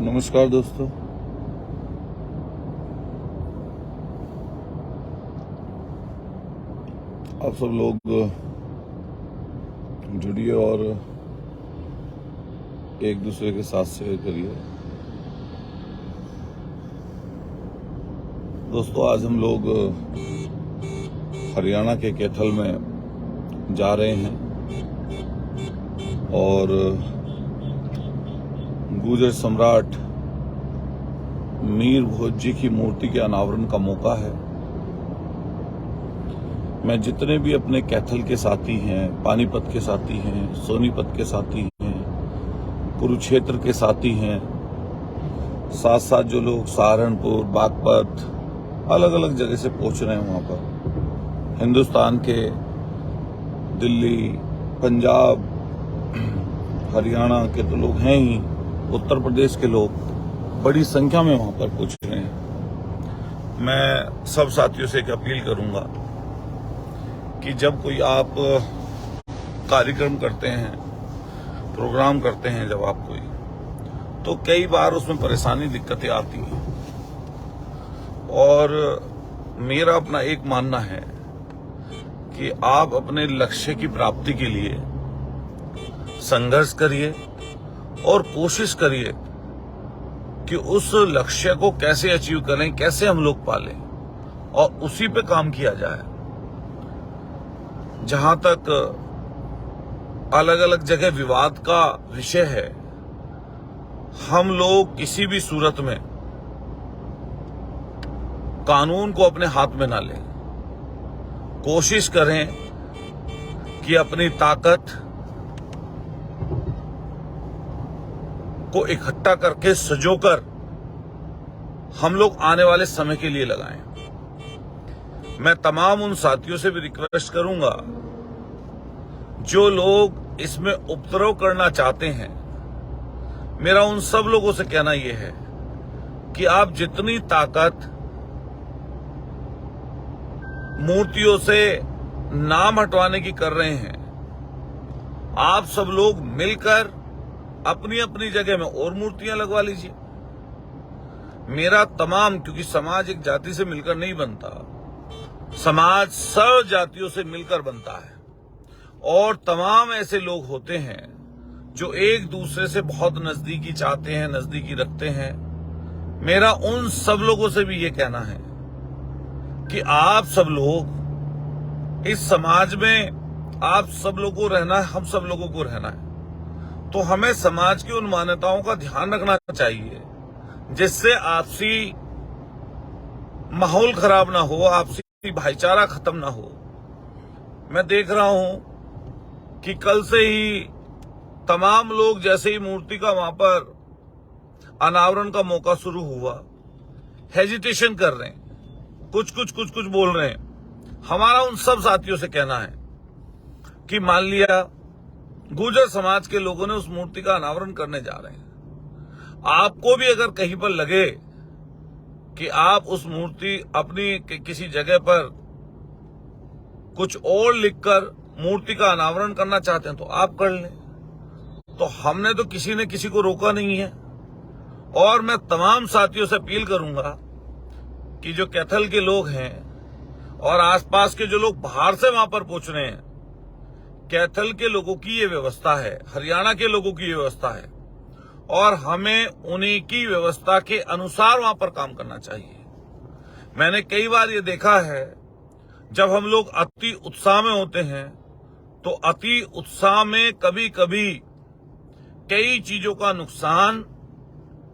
नमस्कार दोस्तों, आप सब लोग जुड़िए और एक दूसरे के साथ शेयर करिए। दोस्तों, आज हम लोग हरियाणा के कैथल में जा रहे हैं और गुर्जर सम्राट मीर भोज जी की मूर्ति के अनावरण का मौका है। मैं जितने भी अपने कैथल के साथी हैं, पानीपत के साथी हैं, सोनीपत के साथी हैं, कुरुक्षेत्र के साथी हैं, साथ साथ जो लोग सहारनपुर, बागपत, अलग अलग जगह से पहुंच रहे हैं वहां पर, हिंदुस्तान के दिल्ली, पंजाब, हरियाणा के तो लोग हैं ही, उत्तर प्रदेश के लोग बड़ी संख्या में वहां पर पहुंच रहे हैं। मैं सब साथियों से एक अपील करूंगा कि जब कोई आप कार्यक्रम करते हैं, प्रोग्राम करते हैं, जब आप कोई, तो कई बार उसमें परेशानी, दिक्कतें आती हैं। और मेरा अपना एक मानना है कि आप अपने लक्ष्य की प्राप्ति के लिए संघर्ष करिए और कोशिश करिए कि उस लक्ष्य को कैसे अचीव करें, कैसे हम लोग पालें, और उसी पे काम किया जाए। जहां तक अलग अलग जगह विवाद का विषय है, हम लोग किसी भी सूरत में कानून को अपने हाथ में ना लें। कोशिश करें कि अपनी ताकत को इकट्ठा करके सजोकर हम लोग आने वाले समय के लिए लगाएं। मैं तमाम उन साथियों से भी रिक्वेस्ट करूंगा जो लोग इसमें उपद्रव करना चाहते हैं। मेरा उन सब लोगों से कहना यह है कि आप जितनी ताकत मूर्तियों से नाम हटवाने की कर रहे हैं, आप सब लोग मिलकर अपनी अपनी जगह में और मूर्तियां लगवा लीजिए। मेरा तमाम, क्योंकि समाज एक जाति से मिलकर नहीं बनता, समाज सब जातियों से मिलकर बनता है, और तमाम ऐसे लोग होते हैं जो एक दूसरे से बहुत नजदीकी चाहते हैं, नजदीकी रखते हैं। मेरा उन सब लोगों से भी ये कहना है कि आप सब लोग इस समाज में, आप सब लोगों को रहना है, हम सब लोगों को रहना है, तो हमें समाज की उन मान्यताओं का ध्यान रखना चाहिए जिससे आपसी माहौल खराब ना हो, आपसी भाईचारा खत्म ना हो। मैं देख रहा हूं कि कल से ही तमाम लोग, जैसे ही मूर्ति का वहां पर अनावरण का मौका शुरू हुआ, हेजिटेशन कर रहे हैं, कुछ बोल रहे हैं। हमारा उन सब साथियों से कहना है कि मान लिया गुर्जर समाज के लोगों ने उस मूर्ति का अनावरण करने जा रहे हैं, आपको भी अगर कहीं पर लगे कि आप उस मूर्ति अपनी किसी जगह पर कुछ और लिखकर मूर्ति का अनावरण करना चाहते हैं तो आप कर लें। तो हमने तो किसी ने किसी को रोका नहीं है। और मैं तमाम साथियों से अपील करूंगा कि जो कैथल के लोग हैं और आसपास के जो लोग बाहर से वहां पर पहुंच रहे हैं, कैथल के लोगों की ये व्यवस्था है, हरियाणा के लोगों की ये व्यवस्था है, और हमें उन्हीं की व्यवस्था के अनुसार वहां पर काम करना चाहिए। मैंने कई बार ये देखा है, जब हम लोग अति उत्साह में होते हैं तो अति उत्साह में कभी कभी कई चीजों का नुकसान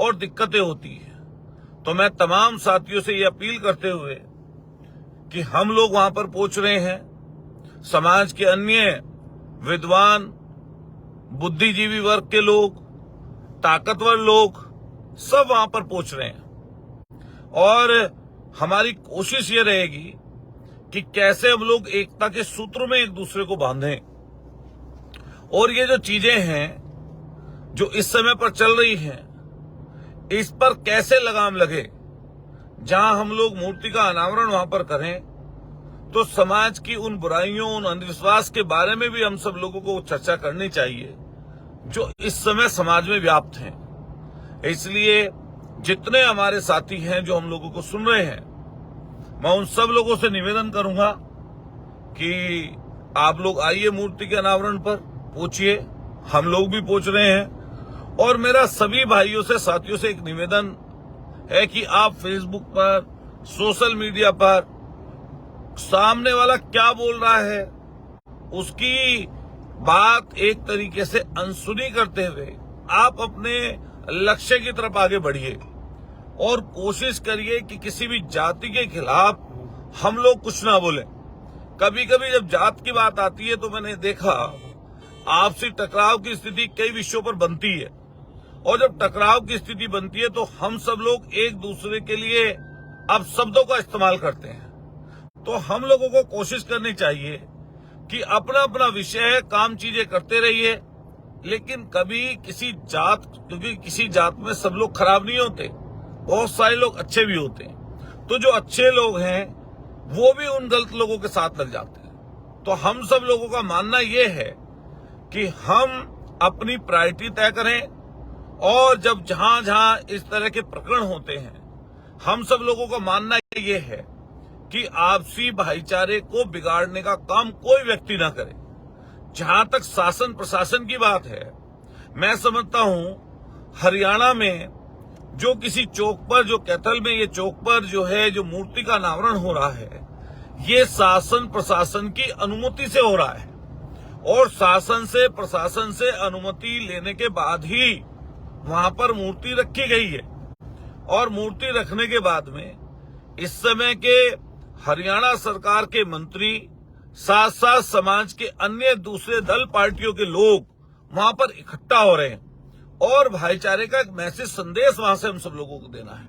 और दिक्कतें होती हैं। तो मैं तमाम साथियों से ये अपील करते हुए कि हम लोग वहां पर पहुंच रहे हैं, समाज के अन्य विद्वान, बुद्धिजीवी वर्ग के लोग, ताकतवर लोग सब वहां पर पहुंच रहे हैं, और हमारी कोशिश ये रहेगी कि कैसे हम लोग एकता के सूत्र में एक दूसरे को बांधें। और ये जो चीजें हैं जो इस समय पर चल रही हैं, इस पर कैसे लगाम लगे। जहां हम लोग मूर्ति का अनावरण वहां पर करें तो समाज की उन बुराइयों, उन अंधविश्वास के बारे में भी हम सब लोगों को चर्चा करनी चाहिए जो इस समय समाज में व्याप्त हैं। इसलिए जितने हमारे साथी हैं जो हम लोगों को सुन रहे हैं, मैं उन सब लोगों से निवेदन करूंगा कि आप लोग आइए मूर्ति के अनावरण पर, पूछिए, हम लोग भी पूछ रहे हैं। और मेरा सभी भाइयों से, साथियों से एक निवेदन है कि आप फेसबुक पर, सोशल मीडिया पर सामने वाला क्या बोल रहा है उसकी बात एक तरीके से अनसुनी करते हुए आप अपने लक्ष्य की तरफ आगे बढ़िए और कोशिश करिए कि किसी भी जाति के खिलाफ हम लोग कुछ ना बोलें। कभी कभी जब जात की बात आती है तो मैंने देखा आपसी टकराव की स्थिति कई विषयों पर बनती है, और जब टकराव की स्थिति बनती है तो हम सब लोग एक दूसरे के लिए अब शब्दों का इस्तेमाल करते हैं। तो हम लोगों को कोशिश करनी चाहिए कि अपना अपना विषय है, काम चीजें करते रहिए, लेकिन कभी किसी जात, क्योंकि किसी जात में सब लोग खराब नहीं होते, बहुत सारे लोग अच्छे भी होते हैं, तो जो अच्छे लोग हैं वो भी उन गलत लोगों के साथ लग जाते हैं। तो हम सब लोगों का मानना ये है कि हम अपनी प्रायोरिटी तय करें, और जब जहां जहां इस तरह के प्रकरण होते हैं, हम सब लोगों का मानना ये है कि आपसी भाईचारे को बिगाड़ने का काम कोई व्यक्ति ना करे। जहां तक शासन प्रशासन की बात है, मैं समझता हूं हरियाणा में जो किसी चौक पर, जो कैथल में ये चौक पर जो है, जो मूर्ति का अनावरण हो रहा है, ये शासन प्रशासन की अनुमति से हो रहा है, और शासन से प्रशासन से अनुमति लेने के बाद ही वहां पर मूर्ति रखी गई है। और मूर्ति रखने के बाद में इस समय के हरियाणा सरकार के मंत्री, साथ साथ समाज के अन्य दूसरे दल पार्टियों के लोग वहां पर इकट्ठा हो रहे हैं, और भाईचारे का एक मैसेज संदेश वहां से हम सब लोगों को देना है।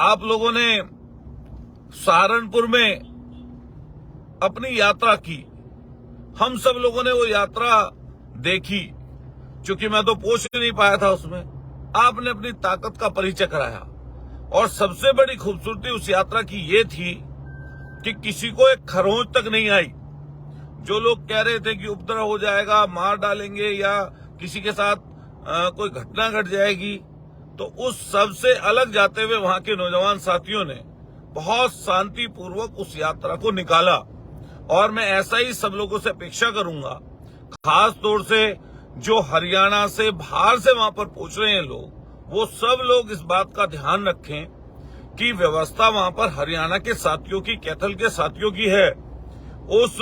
आप लोगों ने सहारनपुर में अपनी यात्रा की, हम सब लोगों ने वो यात्रा देखी, चूंकि मैं तो पहुंच नहीं पाया था उसमें, आपने अपनी ताकत का परिचय कराया। और सबसे बड़ी खूबसूरती उस यात्रा की ये थी कि किसी को एक खरोंच तक नहीं आई। जो लोग कह रहे थे कि उपद्रव हो जाएगा, मार डालेंगे या किसी के साथ कोई घटना घट जाएगी, तो उस सब से अलग जाते हुए वहां के नौजवान साथियों ने बहुत शांतिपूर्वक उस यात्रा को निकाला। और मैं ऐसा ही सब लोगों से अपेक्षा करूंगा, खास तौर से जो हरियाणा से बाहर से वहां पर पहुंच रहे हैं लोग, वो सब लोग इस बात का ध्यान रखें कि व्यवस्था वहां पर हरियाणा के साथियों की, कैथल के साथियों की है। उस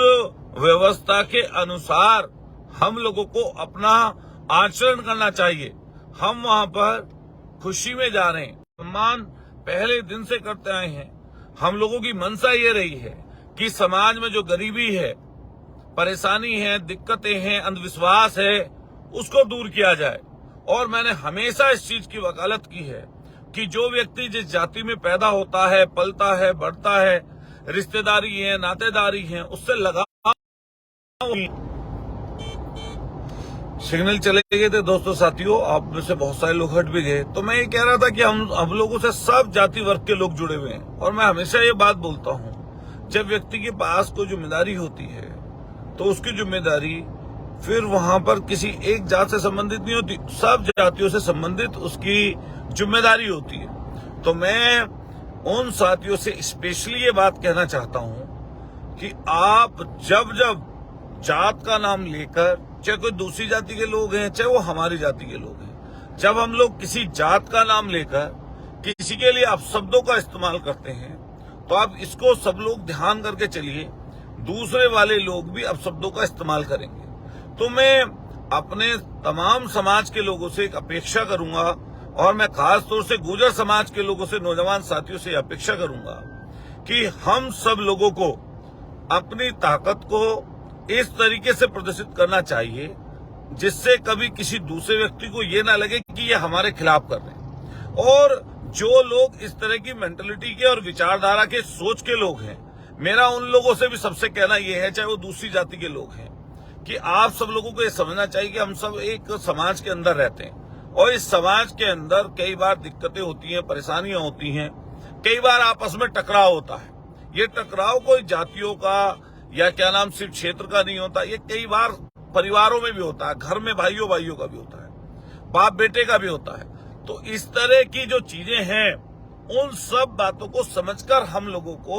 व्यवस्था के अनुसार हम लोगों को अपना आचरण करना चाहिए। हम वहां पर खुशी में जा रहे हैं, सम्मान पहले दिन से करते आए हैं। हम लोगों की मंशा ये रही है कि समाज में जो गरीबी है, परेशानी है, दिक्कतें हैं, अंधविश्वास है, उसको दूर किया जाए। और मैंने हमेशा इस चीज की वकालत की है कि जो व्यक्ति जिस जाति में पैदा होता है, पलता है, बढ़ता है, रिश्तेदारी है, नातेदारी है, उससे लगाव। सिग्नल चले गए थे दोस्तों, साथियों, आप में से बहुत सारे लोग हट भी गए। तो मैं ये कह रहा था कि हम लोगों से सब जाति वर्ग के लोग जुड़े हुए हैं। और मैं हमेशा ये बात बोलता हूं, जब व्यक्ति के पास कोई जिम्मेदारी होती है तो उसकी जिम्मेदारी फिर वहां पर किसी एक जात से संबंधित नहीं होती, सब जातियों से संबंधित उसकी जिम्मेदारी होती है। तो मैं उन साथियों से स्पेशली ये बात कहना चाहता हूं कि आप जब जब जात का नाम लेकर, चाहे कोई दूसरी जाति के लोग हैं, चाहे वो हमारी जाति के लोग हैं, जब हम लोग किसी जात का नाम लेकर किसी के लिए आप शब्दों का इस्तेमाल करते हैं, तो आप इसको सब लोग ध्यान करके चलिए, दूसरे वाले लोग भी अब शब्दों का इस्तेमाल करेंगे। तो मैं अपने तमाम समाज के लोगों से एक अपेक्षा करूंगा, और मैं खास तौर से गुर्जर समाज के लोगों से, नौजवान साथियों से अपेक्षा करूंगा कि हम सब लोगों को अपनी ताकत को इस तरीके से प्रदर्शित करना चाहिए जिससे कभी किसी दूसरे व्यक्ति को ये ना लगे कि ये हमारे खिलाफ कर रहे हैं। और जो लोग इस तरह की मेंटलिटी के और विचारधारा के, सोच के लोग हैं, मेरा उन लोगों से भी सबसे कहना यह है, चाहे वो दूसरी जाति के लोग हैं, कि आप सब लोगों को ये समझना चाहिए कि हम सब एक समाज के अंदर रहते हैं, और इस समाज के अंदर कई बार दिक्कतें होती हैं, परेशानियां होती हैं, कई बार आपस में टकराव होता है। ये टकराव कोई जातियों का या क्या नाम सिर्फ क्षेत्र का नहीं होता, ये कई बार परिवारों में भी होता है, घर में भाइयों भाइयों का भी होता है, बाप बेटे का भी होता है। तो इस तरह की जो चीजें हैं, उन सब बातों को समझकर हम लोगों को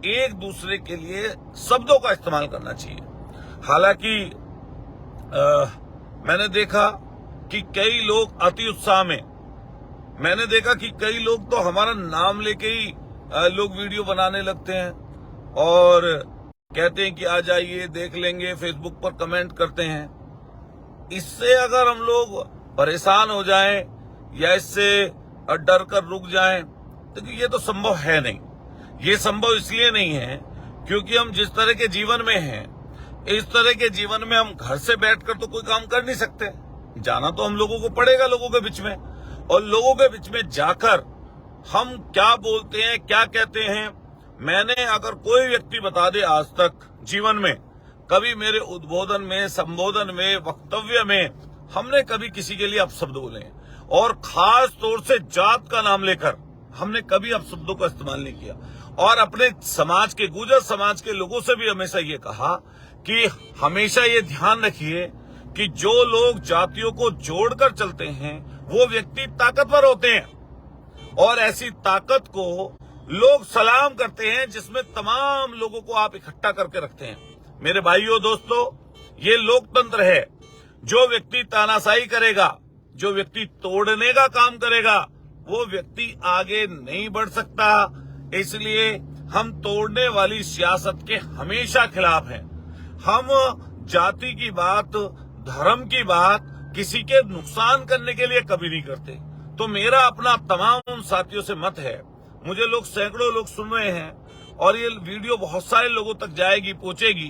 एक दूसरे के लिए शब्दों का इस्तेमाल करना चाहिए। हालांकि मैंने देखा कि कई लोग अति उत्साह में, मैंने देखा कि कई लोग तो हमारा नाम लेके ही लोग वीडियो बनाने लगते हैं और कहते हैं कि आ जाइए देख लेंगे, फेसबुक पर कमेंट करते हैं। इससे अगर हम लोग परेशान हो जाएं या इससे डर कर रुक जाएं तो ये तो संभव है नहीं। ये संभव इसलिए नहीं है क्योंकि हम जिस तरह के जीवन में हैं, इस तरह के जीवन में हम घर से बैठकर तो कोई काम कर नहीं सकते। जाना तो हम लोगों को पड़ेगा लोगों के बीच में, और लोगों के बीच में जाकर हम क्या बोलते हैं, क्या कहते हैं। मैंने अगर कोई व्यक्ति बता दे आज तक जीवन में कभी मेरे उद्बोधन में, संबोधन में, वक्तव्य में हमने कभी किसी के लिए अपशब्द बोले, और खास तौर से जात का नाम लेकर हमने कभी अपशब्दों का इस्तेमाल नहीं किया। और अपने समाज के, गुर्जर समाज के लोगों से भी हमेशा ये कहा कि हमेशा ये ध्यान रखिए कि जो लोग जातियों को जोड़कर चलते हैं वो व्यक्ति ताकतवर होते हैं, और ऐसी ताकत को लोग सलाम करते हैं जिसमें तमाम लोगों को आप इकट्ठा करके रखते हैं। मेरे भाइयों दोस्तों, ये लोकतंत्र है। जो व्यक्ति तानाशाही करेगा, जो व्यक्ति तोड़ने का काम करेगा, वो व्यक्ति आगे नहीं बढ़ सकता। इसलिए हम तोड़ने वाली सियासत के हमेशा खिलाफ हैं। हम जाति की बात, धर्म की बात किसी के नुकसान करने के लिए कभी नहीं करते। तो मेरा अपना तमाम उन साथियों से मत है, मुझे लोग, सैकड़ों लोग सुन रहे हैं और ये वीडियो बहुत सारे लोगों तक जाएगी, पहुंचेगी,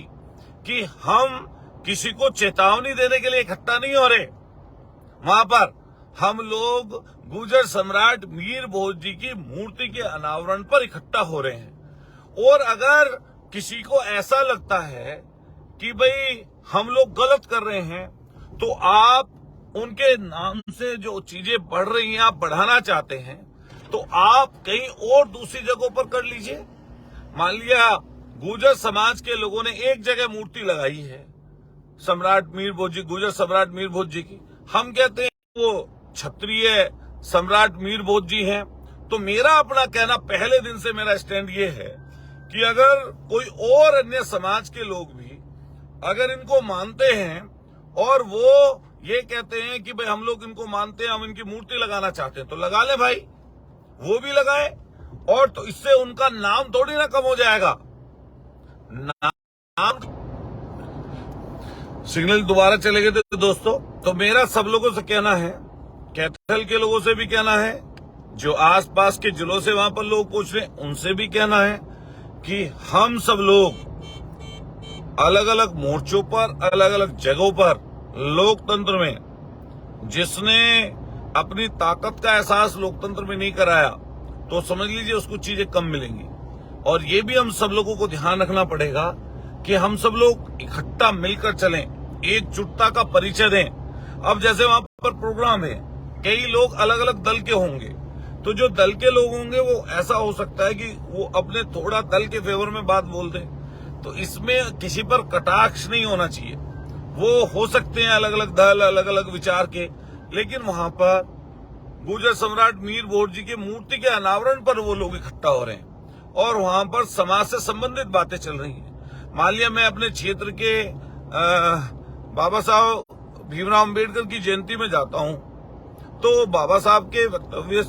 कि हम किसी को चेतावनी देने के लिए इकट्ठा नहीं हो रहे। वहां पर हम लोग गुर्जर सम्राट मीर भोज जी की मूर्ति के अनावरण पर इकट्ठा हो रहे हैं। और अगर किसी को ऐसा लगता है कि भाई हम लोग गलत कर रहे हैं, तो आप उनके नाम से जो चीजें बढ़ रही हैं, आप बढ़ाना चाहते हैं, तो आप कहीं और दूसरी जगहों पर कर लीजिए। मान लिया गुर्जर समाज के लोगों ने एक जगह मूर्ति लगाई है सम्राट मीर भोज जी, गुर्जर सम्राट मीर भोज जी की, हम कहते हैं वो क्षत्रिय सम्राट मीर भोज जी हैं। तो मेरा अपना कहना, पहले दिन से मेरा स्टैंड ये है कि अगर कोई और अन्य समाज के लोग भी अगर इनको मानते हैं और वो ये कहते हैं कि भाई हम लोग इनको मानते हैं, हम इनकी मूर्ति लगाना चाहते हैं, तो लगा ले भाई, वो भी लगाए। और तो इससे उनका नाम थोड़ी ना कम हो जाएगा। नाम सिग्नल दोबारा चले गए थे दोस्तों। तो मेरा सब लोगों से कहना है, कैथल के लोगों से भी कहना है, जो आसपास के जिलों से वहां पर लोग पूछ रहे हैं उनसे भी कहना है कि हम सब लोग अलग अलग मोर्चों पर, अलग अलग जगहों पर लोकतंत्र में जिसने अपनी ताकत का एहसास लोकतंत्र में नहीं कराया, तो समझ लीजिए उसको चीजें कम मिलेंगी। और ये भी हम सब लोगों को ध्यान रखना पड़ेगा कि हम सब लोग इकट्ठा मिलकर चलें, एकजुटता का परिचय दें। अब जैसे वहां पर प्रोग्राम है, कई लोग अलग अलग दल के होंगे, तो जो दल के लोग होंगे वो ऐसा हो सकता है कि वो अपने थोड़ा दल के फेवर में बात बोल दें। तो इसमें किसी पर कटाक्ष नहीं होना चाहिए। वो हो सकते हैं अलग अलग दल, अलग अलग विचार के, लेकिन वहां पर गुर्जर सम्राट मीर भोज जी की मूर्ति के अनावरण पर वो लोग इकट्ठा हो रहे हैं और वहां पर समाज से संबंधित बातें चल रही हैं। मान लिया मैं अपने क्षेत्र के बाबा साहब भीमराव अंबेडकर की जयंती में जाता हूं, तो बाबा साहब के वक्तव्य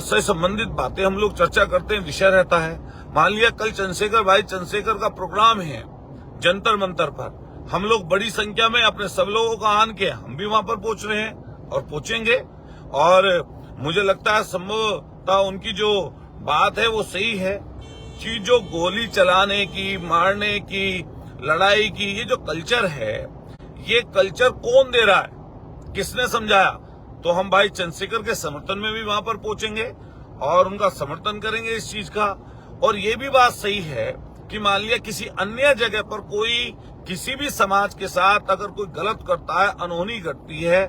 से संबंधित बातें हम लोग चर्चा करते हैं, विषय रहता है। मान लिया कल चंद्रशेखर भाई चंद्रशेखर का प्रोग्राम है जंतर मंतर पर, हम लोग बड़ी संख्या में अपने सब लोगों का आन के हम भी वहां पर पहुंच रहे हैं और पहुंचेंगे। और मुझे लगता है संभवतः उनकी जो बात है वो सही है कि जो गोली चलाने की, मारने की, लड़ाई की ये जो कल्चर है, ये कल्चर कौन दे रहा है, किसने समझाया? तो हम भाई चंद्रशेखर के समर्थन में भी वहां पर पहुंचेंगे और उनका समर्थन करेंगे इस चीज का। और ये भी बात सही है कि मान लिया किसी अन्य जगह पर कोई किसी भी समाज के साथ अगर कोई गलत करता है, अनहोनी करती है,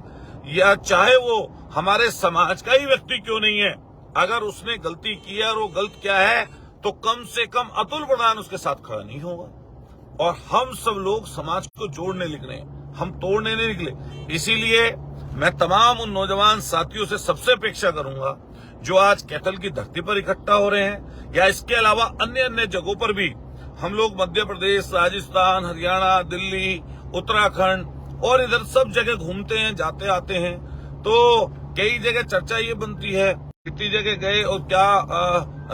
या चाहे वो हमारे समाज का ही व्यक्ति क्यों नहीं है, अगर उसने गलती की है और वो गलत क्या है, तो कम से कम अतुल प्रधान उसके साथ खड़ा नहीं होगा। और हम सब लोग समाज को जोड़ने निकले, हम तोड़ने नहीं निकले। इसीलिए मैं तमाम उन नौजवान साथियों से सबसे अपेक्षा करूंगा जो आज कैथल की धरती पर इकट्ठा हो रहे हैं या इसके अलावा अन्य अन्य जगहों पर भी हम लोग मध्य प्रदेश, राजस्थान, हरियाणा, दिल्ली, उत्तराखंड और इधर सब जगह घूमते हैं, जाते आते हैं, तो कई जगह चर्चा ये बनती है कितनी जगह गए और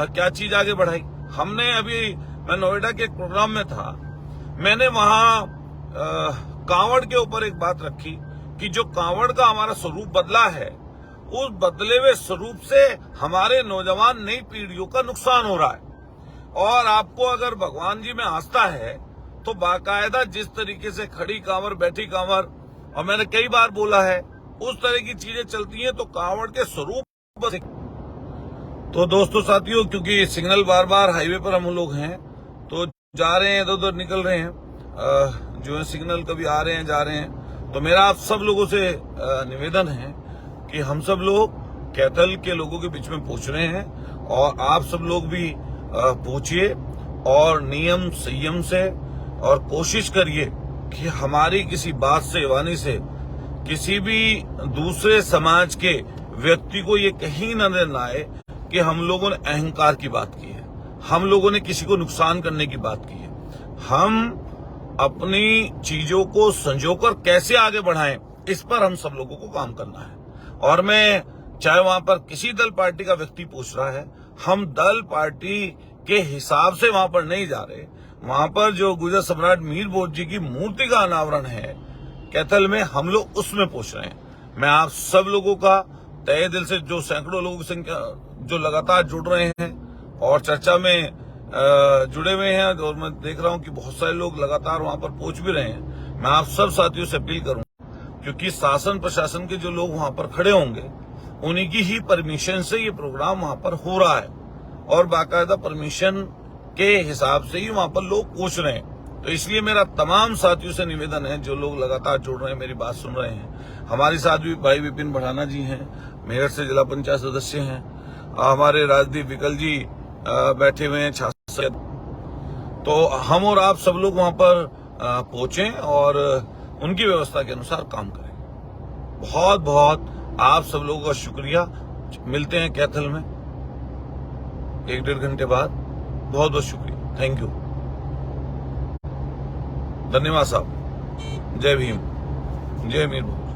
क्या चीज आगे बढ़ाई। हमने अभी, मैं नोएडा के एक प्रोग्राम में था, मैंने वहां कांवड़ के ऊपर एक बात रखी कि जो कांवड़ का हमारा स्वरूप बदला है, उस बदले हुए स्वरूप से हमारे नौजवान नई पीढ़ियों का नुकसान हो रहा है। और आपको अगर भगवान जी में आस्था है तो बाकायदा जिस तरीके से खड़ी कांवर, बैठी कांवर, और मैंने कई बार बोला है, उस तरह की चीजें चलती हैं तो कांवड़ के स्वरूप। तो दोस्तों साथियों, क्योंकि सिग्नल बार बार हाईवे पर हम लोग हैं तो जा रहे हैं, इधर उधर निकल रहे हैं, जो है सिग्नल कभी आ रहे हैं, जा रहे हैं, तो मेरा आप सब लोगों से निवेदन है कि हम सब लोग कैथल के लोगों के बीच में पहुंच रहे हैं और आप सब लोग भी पहुंचिए और नियम संयम से, और कोशिश करिए कि हमारी किसी बात से, वाणी से किसी भी दूसरे समाज के व्यक्ति को ये कहीं नजर न आए कि हम लोगों ने अहंकार की बात की है, हम लोगों ने किसी को नुकसान करने की बात की है। हम अपनी चीजों को संजोकर कैसे आगे बढ़ाएं, इस पर हम सब लोगों को काम करना है। और मैं, चाहे वहां पर किसी दल पार्टी का व्यक्ति पूछ रहा है, हम दल पार्टी के हिसाब से वहां पर नहीं जा रहे। वहां पर जो गुजर सम्राट मीर भोज जी की मूर्ति का अनावरण है कैथल में, हम लोग उसमें पहुंच रहे हैं। मैं आप सब लोगों का तहे दिल से, जो सैकड़ों लोगों की संख्या जो लगातार जुड़ रहे हैं और चर्चा में जुड़े हुए हैं, और मैं देख रहा हूं कि बहुत सारे लोग लगातार वहां पर पहुंच भी रहे हैं, मैं आप सब साथियों से अपील करूंगा, क्योंकि शासन प्रशासन के जो लोग वहां पर खड़े होंगे उन्हीं की ही परमिशन से ये प्रोग्राम वहां पर हो रहा है और बाकायदा परमिशन के हिसाब से ही वहां पर लोग पहुंच रहे हैं। तो इसलिए मेरा तमाम साथियों से निवेदन है, जो लोग लगातार जुड़ रहे हैं, मेरी बात सुन रहे हैं। हमारे साथ भी भाई विपिन भड़ाना जी हैं, मेरठ से जिला पंचायत सदस्य हैं, हमारे राजदीप विकल जी बैठे हुए हैं, छात्र। तो हम और आप सब लोग वहां पर पहुंचे और उनकी व्यवस्था के अनुसार काम करें। बहुत बहुत आप सब लोगों का शुक्रिया। मिलते हैं कैथल में 1-1.5 घंटे बाद। बहुत बहुत शुक्रिया, थैंक यू, धन्यवाद साहब। जय भीम, जय मीर भोज।